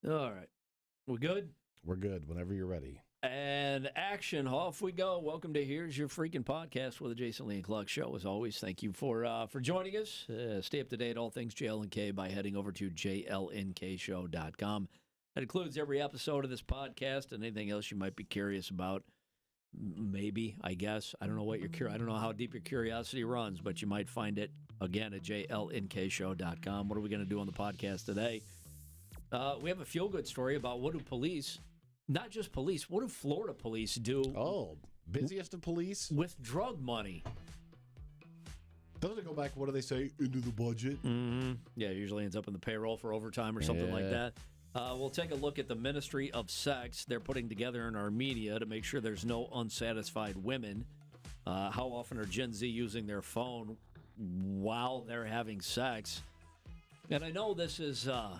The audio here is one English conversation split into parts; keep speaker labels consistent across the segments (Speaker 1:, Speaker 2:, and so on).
Speaker 1: All right. We good?
Speaker 2: We're good whenever you're ready.
Speaker 1: And action, off we go. Welcome to Here's Your Freaking Podcast with the Jason Lee and Clark Show. As always, thank you for joining us. Stay up to date all things JLNK by heading over to jlnkshow.com. That includes every episode of this podcast and anything else you might be curious about. Maybe, I guess. I don't know what I don't know how deep your curiosity runs, but you might find it again at jlnkshow.com. What are we going to do on the podcast today? We have a feel-good story about what do police, not just police, what do Florida police do?
Speaker 2: Oh, busiest of police?
Speaker 1: With drug money.
Speaker 2: Doesn't it go back, what do they say, into the budget?
Speaker 1: Mm-hmm. Yeah, it usually ends up in the payroll for overtime or something like that. We'll take a look at the Ministry of Sex they're putting together in Armenia to make sure there's no unsatisfied women. How often are Gen Z using their phone while they're having sex? And I know this is a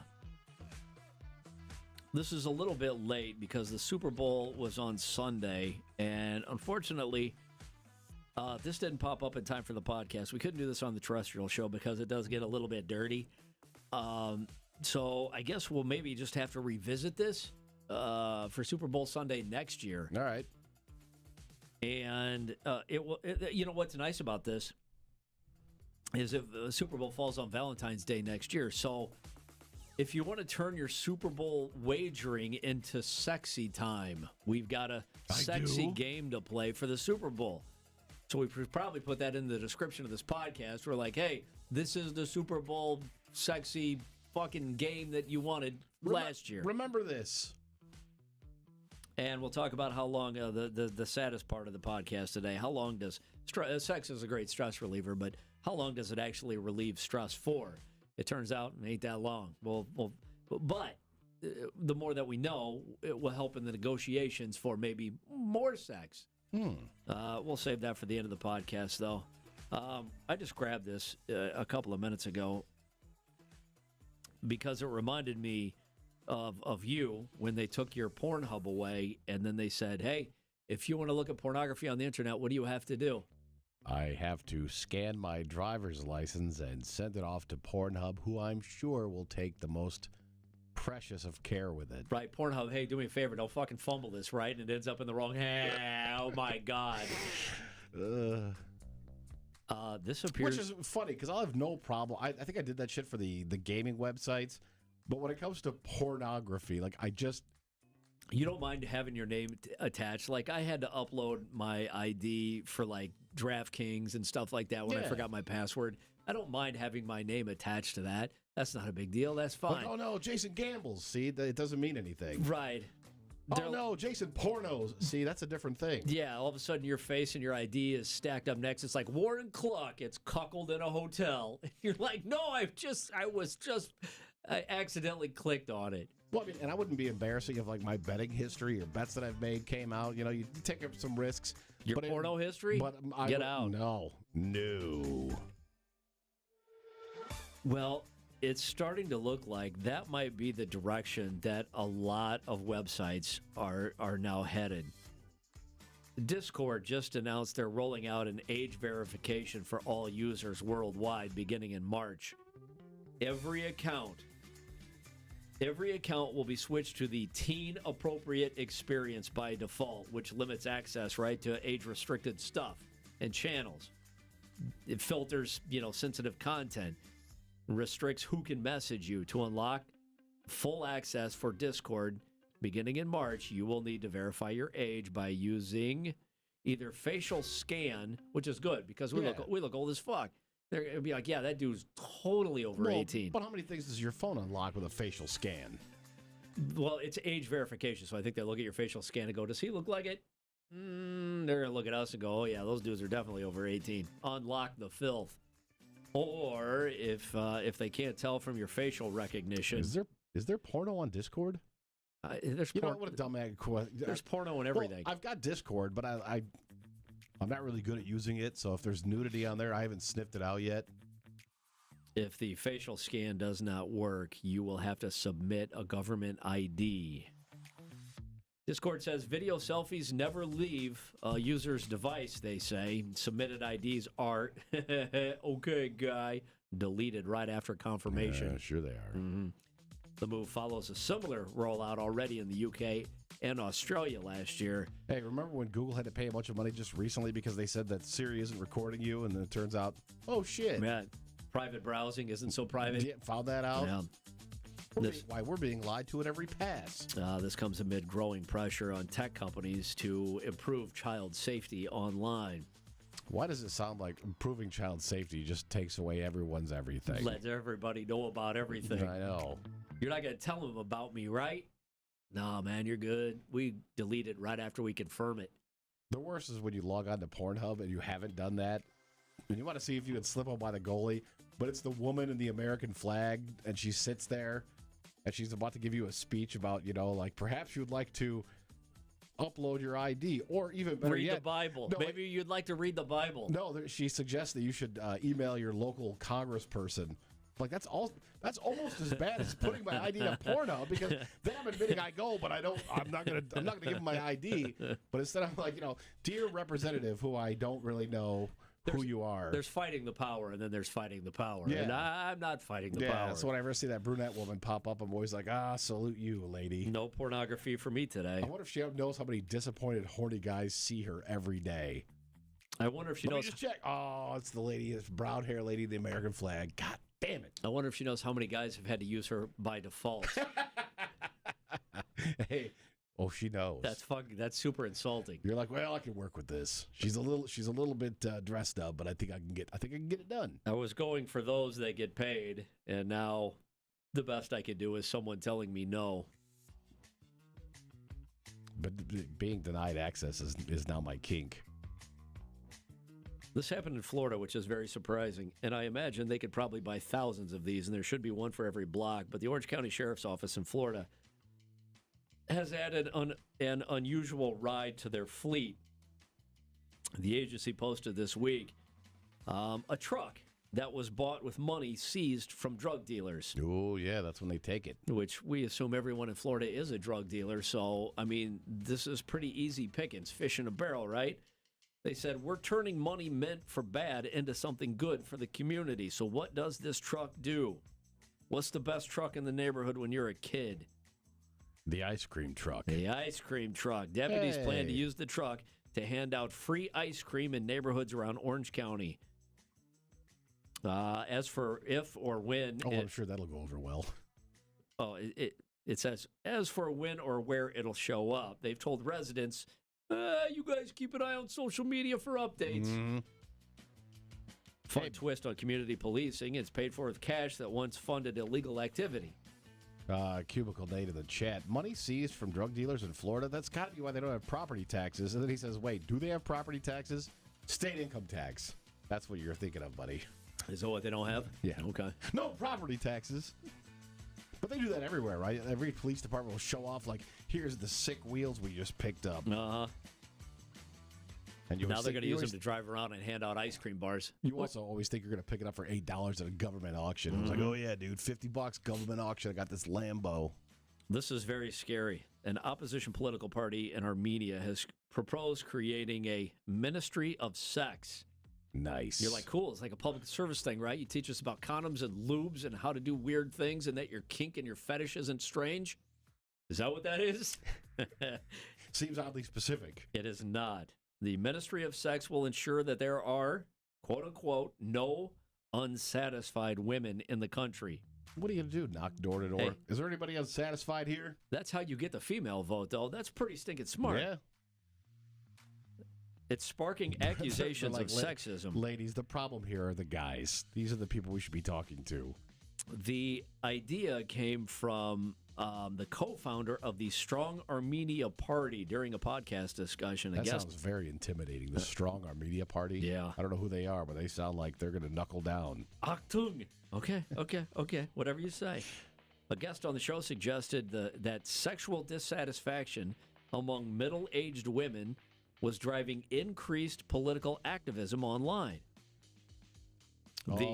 Speaker 1: little bit late because the Super Bowl was on Sunday, and unfortunately, this didn't pop up in time for the podcast. We couldn't do this on the terrestrial show because it does get a little bit dirty. So I guess we'll maybe just have to revisit this for Super Bowl Sunday next year.
Speaker 2: All right.
Speaker 1: And you know what's nice about this is if the Super Bowl falls on Valentine's Day next year, so if you want to turn your Super Bowl wagering into sexy time, we've got a sexy game to play for the Super Bowl. So we probably put that in the description of this podcast. We're like, hey, this is the Super Bowl sexy fucking game that you wanted last year.
Speaker 2: Remember this.
Speaker 1: And we'll talk about how long, the saddest part of the podcast today, how long does, sex is a great stress reliever, but how long does it actually relieve stress for? It turns out it ain't that long. But the more that we know, it will help in the negotiations for maybe more sex. We'll save that for the end of the podcast, though. I just grabbed this a couple of minutes ago because it reminded me of you when they took your Pornhub away, and then they said, hey, if you want to look at pornography on the internet, what do you have to do?
Speaker 2: I have to scan my driver's license and send it off to Pornhub, who I'm sure will take the most precious of care with it.
Speaker 1: Right, Pornhub, hey, do me a favor, don't fucking fumble this, right? And it ends up in the wrong hand. Oh, my God. This appears...
Speaker 2: Which is funny, because I'll have no problem. I think I did that shit for the gaming websites, but when it comes to pornography, like,
Speaker 1: You don't mind having your name attached. Like, I had to upload my ID for, like, DraftKings and stuff like that when I forgot my password. I don't mind having my name attached to that. That's not a big deal. That's fine.
Speaker 2: Like, oh, no, Jason gambles. See, it doesn't mean anything.
Speaker 1: Right.
Speaker 2: Oh, no, Jason pornos. See, that's a different thing.
Speaker 1: Yeah, all of a sudden your face and your ID is stacked up next. It's like Warren Cluck. It's cuckold in a hotel. You're like, no, I accidentally clicked on it.
Speaker 2: Well, I mean, and I wouldn't be embarrassing if, like, my betting history or bets that I've made came out. You know, you take up some risks.
Speaker 1: Your porno history?
Speaker 2: But
Speaker 1: Get out.
Speaker 2: No.
Speaker 1: Well, it's starting to look like that might be the direction that a lot of websites are now headed. Discord just announced they're rolling out an age verification for all users worldwide beginning in March. Every account will be switched to the teen-appropriate experience by default, which limits access, right, to age-restricted stuff and channels. It filters, sensitive content, restricts who can message you. To unlock full access for Discord beginning in March, you will need to verify your age by using either facial scan, which is good because we look old as fuck. It'd be like, yeah, that dude's totally over 18.
Speaker 2: But how many things does your phone unlock with a facial scan?
Speaker 1: Well, it's age verification, so I think they look at your facial scan and go, does he look like it? They're going to look at us and go, oh, yeah, those dudes are definitely over 18. Unlock the filth. Or if they can't tell from your facial recognition.
Speaker 2: Is there porno on Discord?
Speaker 1: There's
Speaker 2: what a dumb question.
Speaker 1: There's porno and everything.
Speaker 2: Well, I've got Discord, but I'm not really good at using it, so if there's nudity on there, I haven't sniffed it out yet.
Speaker 1: If the facial scan does not work, you will have to submit a government ID. Discord says video selfies never leave a user's device, they say. Submitted IDs are, okay, guy, deleted right after confirmation.
Speaker 2: Sure they are.
Speaker 1: Mm-hmm. The move follows a similar rollout already in the UK and Australia last year.
Speaker 2: Hey, remember when Google had to pay a bunch of money just recently because they said that Siri isn't recording you, and then it turns out, oh, shit.
Speaker 1: Man, private browsing isn't so private.
Speaker 2: Yeah, found that out?
Speaker 1: Yeah.
Speaker 2: We're being lied to at every pass.
Speaker 1: This comes amid growing pressure on tech companies to improve child safety online.
Speaker 2: Why does it sound like improving child safety just takes away everyone's everything?
Speaker 1: Let everybody know about everything.
Speaker 2: I know.
Speaker 1: You're not going to tell them about me, right? Nah, man, you're good. We delete it right after we confirm it.
Speaker 2: The worst is when you log on to Pornhub and you haven't done that. And you want to see if you can slip up by the goalie, but it's the woman in the American flag, and she sits there, and she's about to give you a speech about, like perhaps you'd like to upload your ID, or even better
Speaker 1: read
Speaker 2: yet,
Speaker 1: the Bible.
Speaker 2: No,
Speaker 1: Maybe you'd like to read the Bible.
Speaker 2: No, she suggests that you should email your local congressperson. Like that's almost as bad as putting my ID to Pornhub, because then I'm admitting I go, but I'm not gonna give them my ID. But instead I'm like, dear representative, who I don't really know who you are.
Speaker 1: There's fighting the power, and then there's fighting the power.
Speaker 2: Yeah.
Speaker 1: And I'm not fighting the power.
Speaker 2: So whenever I see that brunette woman pop up, I'm always like, salute you, lady.
Speaker 1: No pornography for me today.
Speaker 2: I wonder if she knows how many disappointed, horny guys see her every day.
Speaker 1: I wonder if she knows.
Speaker 2: Let me just check. Oh, it's the lady, it's brown hair lady, the American flag. God damn it.
Speaker 1: I wonder if she knows how many guys have had to use her by default.
Speaker 2: Hey. Oh, she knows.
Speaker 1: That's super insulting.
Speaker 2: You're like, well, I can work with this. She's a little bit dressed up, but I think I can get it done.
Speaker 1: I was going for those that get paid, and now the best I can do is someone telling me no.
Speaker 2: But being denied access is now my kink.
Speaker 1: This happened in Florida, which is very surprising, and I imagine they could probably buy thousands of these, and there should be one for every block. But the Orange County Sheriff's Office in Florida has added an unusual ride to their fleet. The agency posted this week a truck that was bought with money seized from drug dealers.
Speaker 2: Oh, yeah, that's when they take it.
Speaker 1: Which we assume everyone in Florida is a drug dealer. So, I mean, this is pretty easy pickings, fish in a barrel, right? They said, we're turning money meant for bad into something good for the community. So what does this truck do? What's the best truck in the neighborhood when you're a kid?
Speaker 2: The ice cream truck.
Speaker 1: The ice cream truck. Deputies plan to use the truck to hand out free ice cream in neighborhoods around Orange County. As for if or when...
Speaker 2: I'm sure that'll go over well.
Speaker 1: Oh, it says, as for when or where it'll show up, they've told residents, you guys keep an eye on social media for updates. Mm-hmm. Fun twist on community policing. It's paid for with cash that once funded illegal activity.
Speaker 2: Cubicle Nate in the chat. Money seized from drug dealers in Florida. That's got to be why they don't have property taxes. And then he says, wait, do they have property taxes? State income tax. That's what you're thinking of, buddy.
Speaker 1: Is that what they don't have?
Speaker 2: Yeah.
Speaker 1: Okay.
Speaker 2: No property taxes. But they do that everywhere, right? Every police department will show off, like, here's the sick wheels we just picked up.
Speaker 1: Uh-huh.
Speaker 2: And
Speaker 1: now they're going to use them to drive around and hand out ice cream bars.
Speaker 2: You also always think you're going to pick it up for $8 at a government auction. Mm-hmm. It was like, oh, yeah, dude, $50 government auction. I got this Lambo.
Speaker 1: This is very scary. An opposition political party in Armenia has proposed creating a ministry of sex.
Speaker 2: Nice.
Speaker 1: You're like, cool. It's like a public service thing, right? You teach us about condoms and lubes and how to do weird things and that your kink and your fetish isn't strange. Is that what that is?
Speaker 2: Seems oddly specific.
Speaker 1: It is not. The Ministry of Sex will ensure that there are, quote unquote, no unsatisfied women in the country.
Speaker 2: What are you going to do? Knock door to door? Hey, is there anybody unsatisfied here?
Speaker 1: That's how you get the female vote, though. That's pretty stinking smart.
Speaker 2: Yeah.
Speaker 1: It's sparking accusations of sexism.
Speaker 2: Ladies, the problem here are the guys. These are the people we should be talking to.
Speaker 1: The idea came from the co-founder of the Strong Armenia Party during a podcast discussion.
Speaker 2: That sounds very intimidating, the Strong Armenia Party.
Speaker 1: Yeah.
Speaker 2: I don't know who they are, but they sound like they're going to knuckle down.
Speaker 1: Achtung. Okay. Whatever you say. A guest on the show suggested that sexual dissatisfaction among middle-aged women was driving increased political activism online.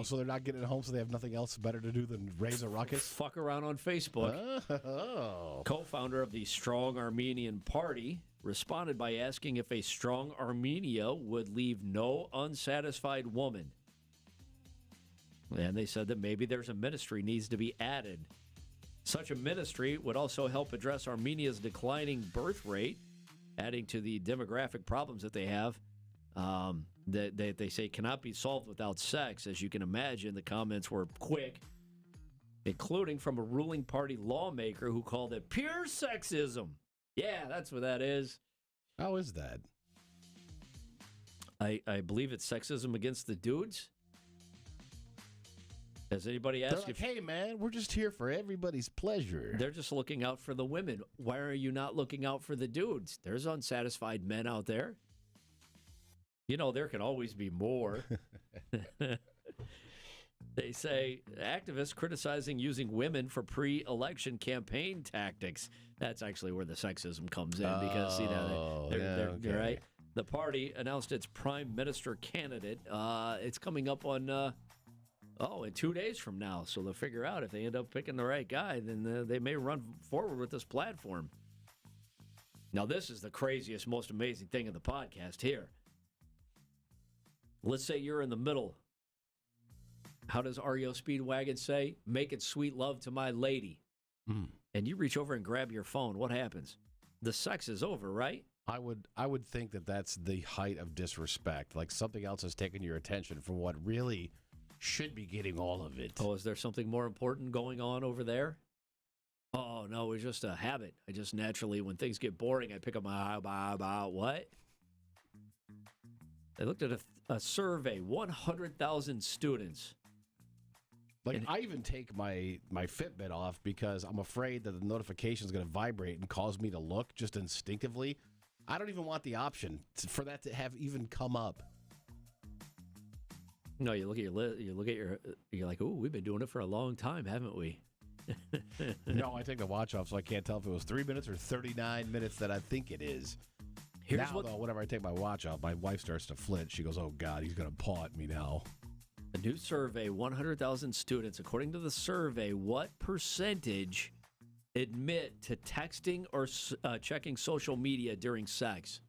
Speaker 2: So they're not getting it home, so they have nothing else better to do than raise a ruckus?
Speaker 1: Fuck around on Facebook.
Speaker 2: Oh.
Speaker 1: Co-founder of the Strong Armenian Party responded by asking if a strong Armenia would leave no unsatisfied woman. And they said that maybe there's a ministry needs to be added Such a ministry would also help address Armenia's declining birth rate, adding to the demographic problems that they have. That they say cannot be solved without sex. As you can imagine, the comments were quick, including from a ruling party lawmaker who called it pure sexism. Yeah, that's what that is.
Speaker 2: How is that?
Speaker 1: I believe it's sexism against the dudes. Has anybody asked
Speaker 2: you? Hey, man, we're just here for everybody's pleasure.
Speaker 1: They're just looking out for the women. Why are you not looking out for the dudes? There's unsatisfied men out there. You know, there can always be more. They say activists criticizing using women for pre-election campaign tactics. That's actually where the sexism comes in because, they're right. The party announced its prime minister candidate. It's coming up on, in 2 days from now. So they'll figure out if they end up picking the right guy, then they may run forward with this platform. Now, this is the craziest, most amazing thing in the podcast here. Let's say you're in the middle. How does REO Speedwagon say? Make it sweet love to my lady. And you reach over and grab your phone. What happens? The sex is over, right?
Speaker 2: I would think that that's the height of disrespect. Like something else has taken your attention from what really should be getting all of it.
Speaker 1: Oh, is there something more important going on over there? Oh, no, it's just a habit. I just naturally, when things get boring, I pick up my what? They looked at a survey, 100,000 students.
Speaker 2: I even take my Fitbit off because I'm afraid that the notification is going to vibrate and cause me to look just instinctively. I don't even want the option for that to have even come up.
Speaker 1: No, you look at your list. You're like, ooh, we've been doing it for a long time, haven't we?
Speaker 2: No, I take the watch off, so I can't tell if it was 3 minutes or 39 minutes that I think it is. Though, whenever I take my watch off, my wife starts to flinch. She goes, oh, God, he's going to paw at me now.
Speaker 1: A new survey, 100,000 students. According to the survey, what percentage admit to texting or checking social media during sex?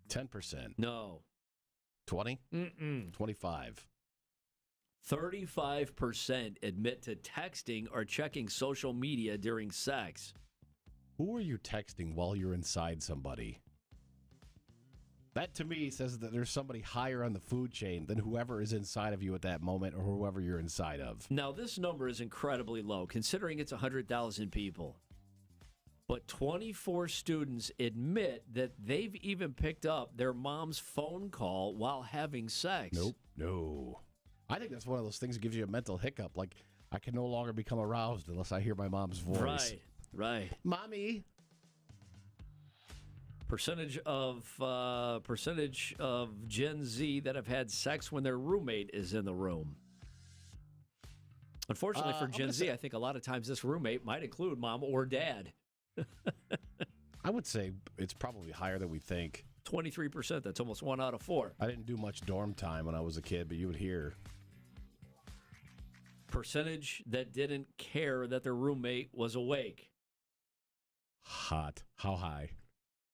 Speaker 2: 10%.
Speaker 1: No.
Speaker 2: 20? 25.
Speaker 1: 35% admit to texting or checking social media during sex.
Speaker 2: Who are you texting while you're inside somebody? That, to me, says that there's somebody higher on the food chain than whoever is inside of you at that moment or whoever you're inside of.
Speaker 1: Now, this number is incredibly low, considering it's 100,000 people. But 24 students admit that they've even picked up their mom's phone call while having sex.
Speaker 2: Nope. No. I think that's one of those things that gives you a mental hiccup. Like, I can no longer become aroused unless I hear my mom's voice.
Speaker 1: Right.
Speaker 2: Mommy.
Speaker 1: Percentage of Gen Z that have had sex when their roommate is in the room. Unfortunately for Gen Z, I think a lot of times this roommate might include mom or dad.
Speaker 2: I would say it's probably higher than we think.
Speaker 1: 23%. That's almost 1 out of 4.
Speaker 2: I didn't do much dorm time when I was a kid, but you would hear.
Speaker 1: Percentage that didn't care that their roommate was awake.
Speaker 2: Hot. How high?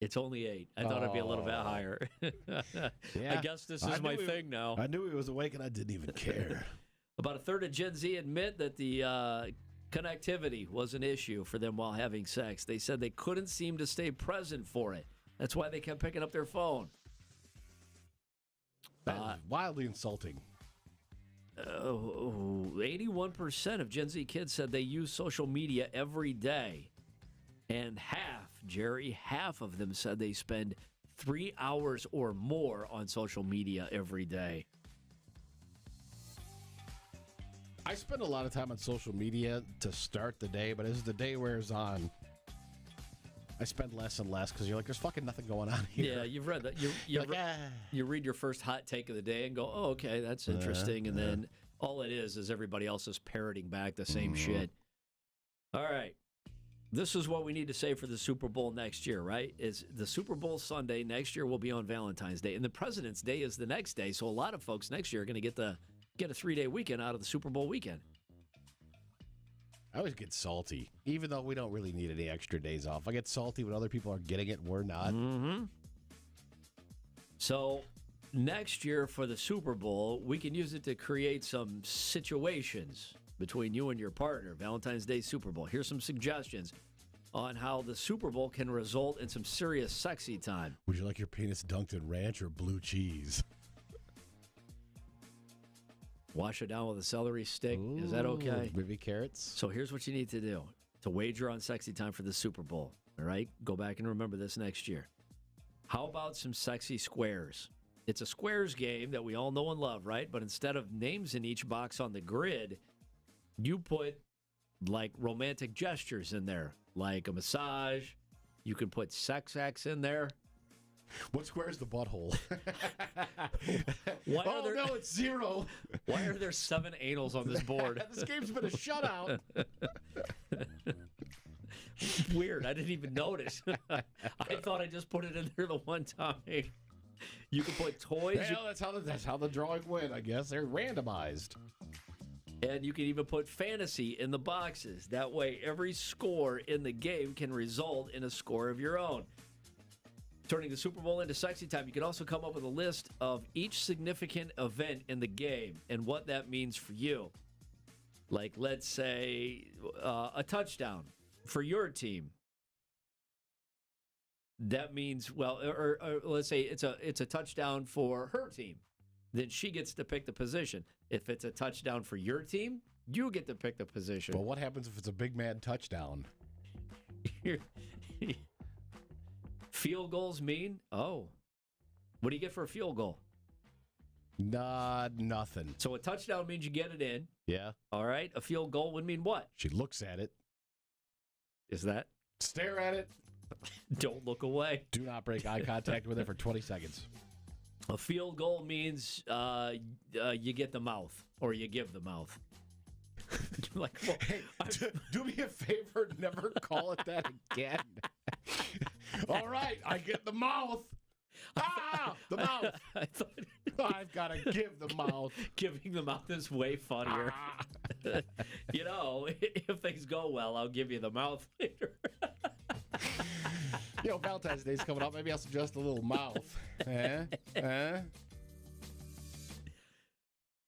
Speaker 1: It's only 8. I thought it'd be a little bit higher.
Speaker 2: Yeah.
Speaker 1: I guess this is my thing now.
Speaker 2: I knew he was awake and I didn't even care.
Speaker 1: About a third of Gen Z admit that the connectivity was an issue for them while having sex. They said they couldn't seem to stay present for it. That's why they kept picking up their phone.
Speaker 2: That is wildly insulting.
Speaker 1: 81% of Gen Z kids said they use social media every day. And half of them said they spend 3 hours or more on social media every day.
Speaker 2: I spend a lot of time on social media to start the day, but as the day wears on, I spend less and less because you're like, there's fucking nothing going on here.
Speaker 1: Yeah, you've read that. You read your first hot take of the day and go, oh, okay, that's interesting. And then all it is everybody else is parroting back the same shit. All right. This is what we need to say for the Super Bowl next year, right? Is the Super Bowl Sunday next year will be on Valentine's Day, and the President's Day is the next day. So a lot of folks next year are going to get a 3-day weekend out of the Super Bowl weekend.
Speaker 2: I always get salty, even though we don't really need any extra days off. I get salty when other people are getting it and we're not.
Speaker 1: Mm-hmm. So next year for the Super Bowl, we can use it to create some situations. between you and your partner. Valentine's Day Super Bowl. Here's some suggestions on how the Super Bowl can result in some serious sexy time.
Speaker 2: Would you like your penis dunked in ranch or blue cheese?
Speaker 1: Wash it down with a celery stick. Ooh, is that okay?
Speaker 2: Maybe carrots.
Speaker 1: So here's what you need to do to wager on sexy time for the Super Bowl. All right? Go back and remember this next year. How about some sexy squares? It's a squares game that we all know and love, right? But instead of names in each box on the grid, you put like romantic gestures in there, like a massage. You can put sex acts in there.
Speaker 2: What square is the butthole?
Speaker 1: No,
Speaker 2: it's 0.
Speaker 1: Why are there 7 anals on this board?
Speaker 2: This game's been a shutout.
Speaker 1: Weird. I didn't even notice. I thought I just put it in there the one time. You can put toys.
Speaker 2: Well, that's how the drawing went, I guess. They're randomized.
Speaker 1: And you can even put fantasy in the boxes. That way, every score in the game can result in a score of your own. Turning the Super Bowl into sexy time, you can also come up with a list of each significant event in the game and what that means for you. Like, let's say, a touchdown for your team. That means, well, or let's say it's a touchdown for her team. Then she gets to pick the position. If it's a touchdown for your team, you get to pick the position.
Speaker 2: Well, what happens if it's a big man touchdown?
Speaker 1: Field goals mean? Oh. What do you get for a field goal?
Speaker 2: Nothing.
Speaker 1: So a touchdown means you get it in.
Speaker 2: Yeah.
Speaker 1: All right. A field goal would mean what?
Speaker 2: She looks at it.
Speaker 1: Is that?
Speaker 2: Stare at it.
Speaker 1: Don't look away.
Speaker 2: Do not break eye contact with it for 20 seconds.
Speaker 1: A field goal means you get the mouth or you give the mouth. Like, well,
Speaker 2: hey, do me a favor, never call it that again. All right, I get the mouth. The mouth.
Speaker 1: I thought
Speaker 2: I've got to give the mouth.
Speaker 1: Giving the mouth is way funnier. You know, if things go well, I'll give you the mouth later.
Speaker 2: Valentine's Day's coming up. Maybe I'll suggest a little mouth.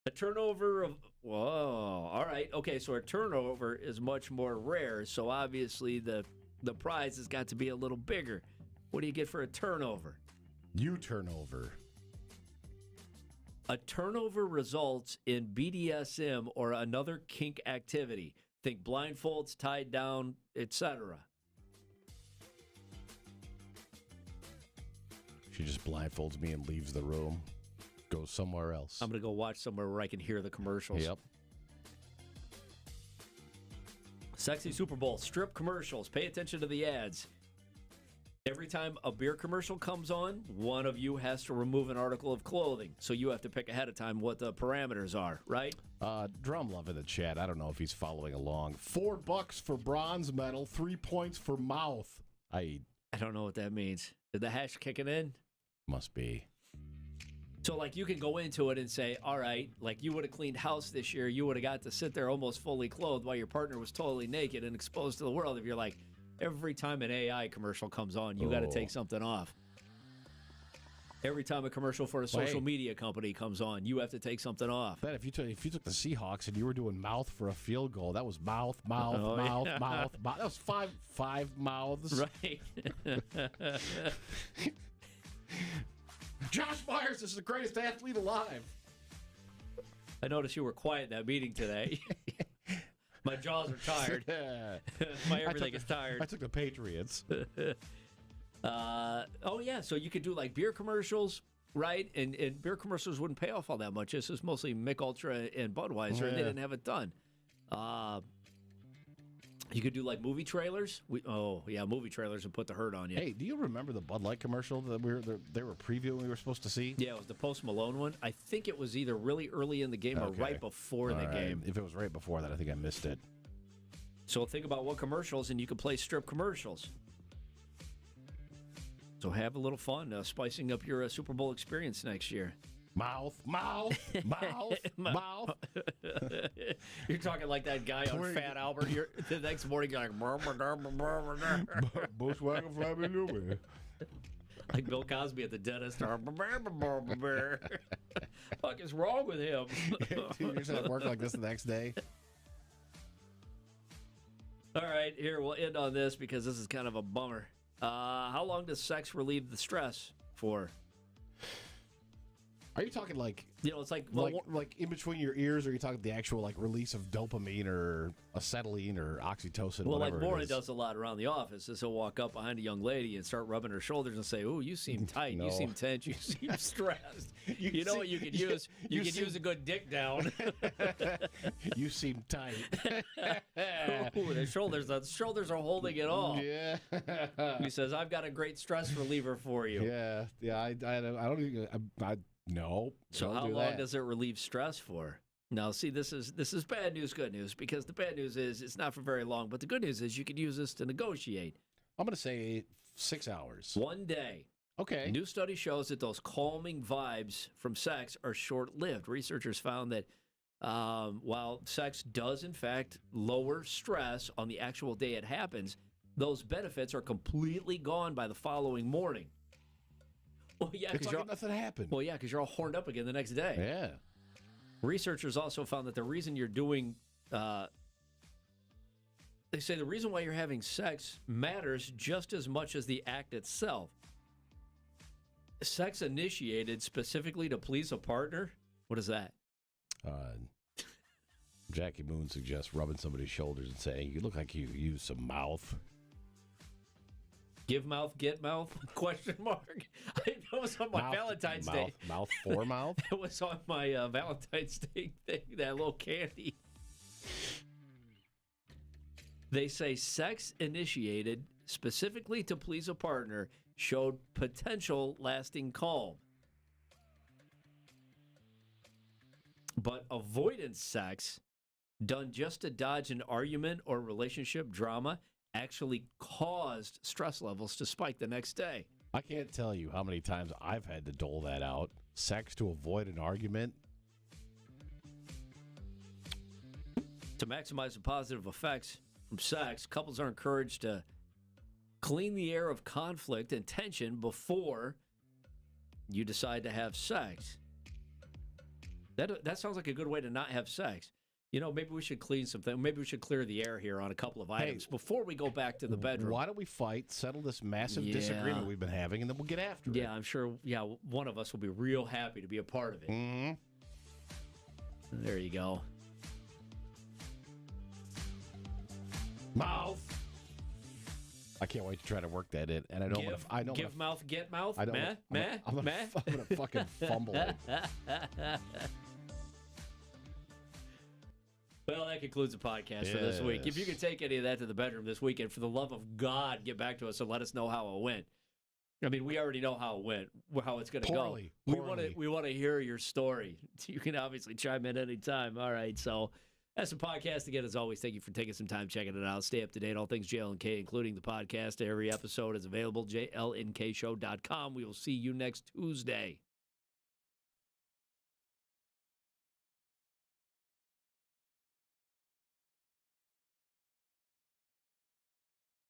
Speaker 2: A
Speaker 1: turnover of... Whoa. All right. Okay, so a turnover is much more rare, so obviously the prize has got to be a little bigger. What do you get for a turnover?
Speaker 2: You turn over.
Speaker 1: A turnover results in BDSM or another kink activity. Think blindfolds, tied down, etc.
Speaker 2: She just blindfolds me and leaves the room. Goes somewhere else.
Speaker 1: I'm going to go watch somewhere where I can hear the commercials.
Speaker 2: Yep.
Speaker 1: Sexy Super Bowl, strip commercials. Pay attention to the ads. Every time a beer commercial comes on, one of you has to remove an article of clothing. So you have to pick ahead of time what the parameters are, right?
Speaker 2: Drum Love in the chat. I don't know if he's following along. $4 for bronze medal, 3 points for mouth. I
Speaker 1: don't know what that means. Did the hash kick it in?
Speaker 2: Must be.
Speaker 1: So, like, you can go into it and say, all right, like, you would have cleaned house this year. You would have got to sit there almost fully clothed while your partner was totally naked and exposed to the world. If you're like, every time an AI commercial comes on, you got to take something off. Every time a commercial for a social media company comes on, you have to take something off.
Speaker 2: Bet if you took the Seahawks and you were doing mouth for a field goal, that was mouth. That was five mouths.
Speaker 1: Right.
Speaker 2: Josh Myers is the greatest athlete alive.
Speaker 1: I noticed you were quiet in that meeting today. My jaws are tired. My everything is tired.
Speaker 2: I took the Patriots.
Speaker 1: Oh, yeah. So you could do like beer commercials, right? And beer commercials wouldn't pay off all that much. This is mostly Mick Ultra and Budweiser, and they didn't have it done. You could do like movie trailers. Movie trailers would put the hurt on you.
Speaker 2: Hey, do you remember the Bud Light commercial that they were previewing we were supposed to see?
Speaker 1: Yeah, it was the Post Malone one. I think it was either really early in the game or right before the game.
Speaker 2: If it was right before that, I think I missed it.
Speaker 1: So think about what commercials, and you can play strip commercials. So have a little fun spicing up your Super Bowl experience next year.
Speaker 2: Mouth.
Speaker 1: You're talking like that guy on Fat Albert. The next morning, you're like,
Speaker 2: Bushwhacker Flabby Louie.
Speaker 1: Like Bill Cosby at the dentist. Fuck is wrong with him?
Speaker 2: You're just at work like this the next day.
Speaker 1: All right, here, we'll end on this because this is kind of a bummer. How long does sex relieve the stress for?
Speaker 2: Are you talking like
Speaker 1: It's like,
Speaker 2: like in between your ears, or are you talking the actual like release of dopamine or acetylene or oxytocin?
Speaker 1: well, like
Speaker 2: whatever
Speaker 1: Warren
Speaker 2: it is?
Speaker 1: does a lot around the office. Is he'll walk up behind a young lady and start rubbing her shoulders and say, "Oh, you seem tight. You
Speaker 2: No.
Speaker 1: seem tense. You seem stressed. You know what you could use? You could use a good dick down."
Speaker 2: You seem tight.
Speaker 1: Ooh, the shoulders are holding it all.
Speaker 2: Yeah.
Speaker 1: He says, "I've got a great stress reliever for you."
Speaker 2: Yeah. I don't even. No.
Speaker 1: So
Speaker 2: don't
Speaker 1: how
Speaker 2: do
Speaker 1: long
Speaker 2: that.
Speaker 1: does it relieve stress for? Now, see, this is bad news, good news, because the bad news is it's not for very long, but the good news is you could use this to negotiate.
Speaker 2: I'm going to say 6 hours.
Speaker 1: 1 day.
Speaker 2: Okay.
Speaker 1: A new study shows that those calming vibes from sex are short-lived. Researchers found that while sex does, in fact, lower stress on the actual day it happens, those benefits are completely gone by the following morning. Well, yeah,
Speaker 2: It's
Speaker 1: because
Speaker 2: like nothing happened.
Speaker 1: well, yeah, because you're all horned up again the next day.
Speaker 2: Yeah.
Speaker 1: Researchers also found that the reason you're doing, they say the reason why you're having sex matters just as much as the act itself. Sex initiated specifically to please a partner? What is that?
Speaker 2: Jackie Moon suggests rubbing somebody's shoulders and saying, "You look like you use some mouth."
Speaker 1: Give mouth, get mouth? Question mark. I think that was on my Valentine's Day.
Speaker 2: Mouth for mouth?
Speaker 1: It was on my Valentine's Day thing, that little candy. They say sex initiated specifically to please a partner showed potential lasting calm. But avoidance sex, done just to dodge an argument or relationship drama, actually caused stress levels to spike the next day.
Speaker 2: I can't tell you how many times I've had to dole that out. Sex to avoid an argument.
Speaker 1: To maximize the positive effects from sex, couples are encouraged to clean the air of conflict and tension before you decide to have sex. That sounds like a good way to not have sex. Maybe we should clean something. Maybe we should clear the air here on a couple of items before we go back to the bedroom.
Speaker 2: Why don't we fight, settle this massive disagreement we've been having, and then we'll get after it?
Speaker 1: Yeah, I'm sure. Yeah, one of us will be real happy to be a part of it.
Speaker 2: Mm-hmm.
Speaker 1: There you go.
Speaker 2: Mouth. I can't wait to try to work that in, and I know
Speaker 1: Give mouth, get mouth.
Speaker 2: I know. I'm gonna fucking fumble it.
Speaker 1: Well, that concludes the podcast for this week. If you could take any of that to the bedroom this weekend, for the love of God, get back to us and let us know how it went. I mean, we already know how it went, how it's going to go. We want to hear your story. You can obviously chime in anytime. All right, so that's the podcast again. As always, thank you for taking some time checking it out. Stay up to date. All things JLNK, including the podcast. Every episode is available. JLNKshow.com. We will see you next Tuesday.